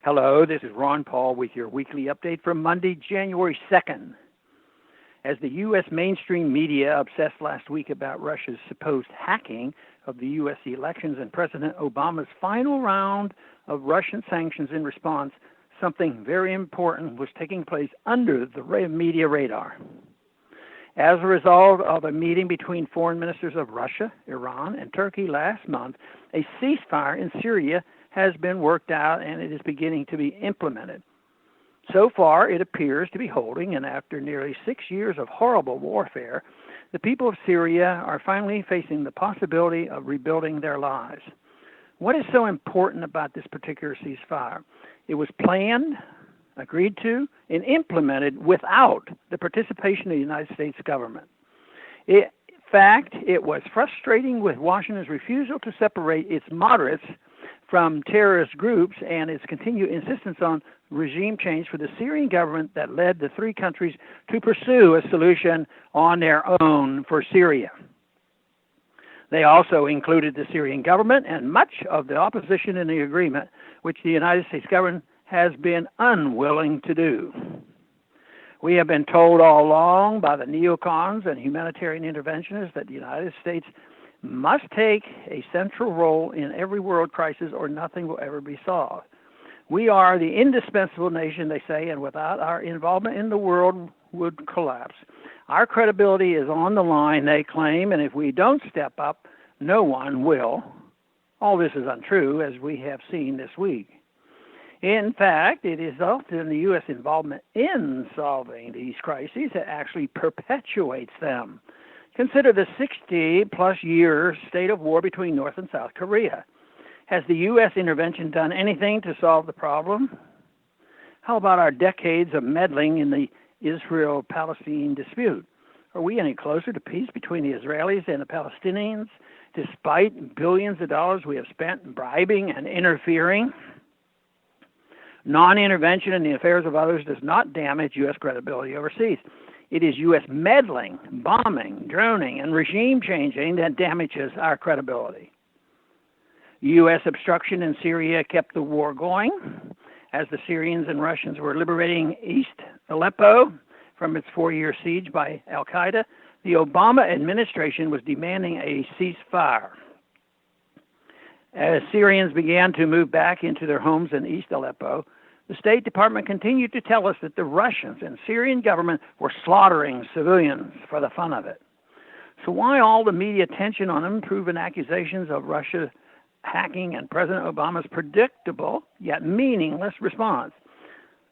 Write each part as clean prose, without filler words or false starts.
Hello, this is Ron Paul with your weekly update for Monday, January 2nd. As the U.S. mainstream media obsessed last week about Russia's supposed hacking of the U.S. elections and President Obama's final round of Russian sanctions in response, something very important was taking place under the media radar. As a result of a meeting between foreign ministers of Russia, Iran, and Turkey last month, a ceasefire in Syria has been worked out and it is beginning to be implemented. So far, it appears to be holding, and after nearly 6 years of horrible warfare, the people of Syria are finally facing the possibility of rebuilding their lives. What is so important about this particular ceasefire? It was planned, agreed to, and implemented without the participation of the United States government. In fact, it was frustrating with Washington's refusal to separate its moderates from terrorist groups and its continued insistence on regime change for the Syrian government that led the three countries to pursue a solution on their own for Syria. They also included the Syrian government and much of the opposition in the agreement, which the United States government has been unwilling to do. We have been told all along by the neocons and humanitarian interventionists that the United States must take a central role in every world crisis or nothing will ever be solved. We are the indispensable nation, they say, and without our involvement in the world would collapse. Our credibility is on the line, they claim, and if we don't step up, no one will. All this is untrue, as we have seen this week. In fact, it is often the U.S. involvement in solving these crises that actually perpetuates them. Consider the 60-plus year state of war between North and South Korea. Has the U.S. intervention done anything to solve the problem? How about our decades of meddling in the Israel-Palestine dispute? Are we any closer to peace between the Israelis and the Palestinians, despite billions of dollars we have spent bribing and interfering? Non-intervention in the affairs of others does not damage U.S. credibility overseas. It is U.S. meddling, bombing, droning, and regime changing that damages our credibility. U.S. obstruction in Syria kept the war going as the Syrians and Russians were liberating East Aleppo from its 4-year siege by al-Qaeda. The Obama administration was demanding a ceasefire. As Syrians began to move back into their homes in East Aleppo, the State Department continued to tell us that the Russians and Syrian government were slaughtering civilians for the fun of it. So why all the media attention on unproven accusations of Russia hacking and President Obama's predictable yet meaningless response?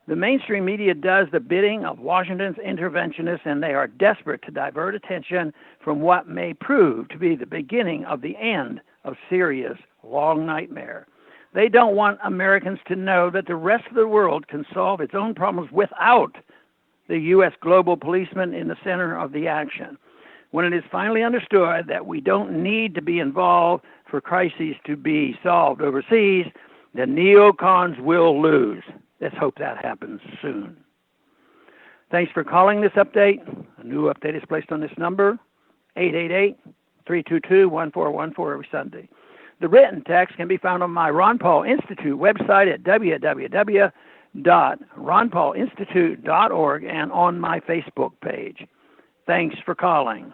The mainstream media does the bidding of Washington's interventionists, and they are desperate to divert attention from what may prove to be the beginning of the end of Syria's long nightmare. They don't want Americans to know that the rest of the world can solve its own problems without the U.S. global policeman in the center of the action. When it is finally understood that we don't need to be involved for crises to be solved overseas, the neocons will lose. Let's hope that happens soon. Thanks for calling this update. A new update is placed on this number, 888-322-1414 every Sunday. The written text can be found on my Ron Paul Institute website at www.ronpaulinstitute.org and on my Facebook page. Thanks for calling.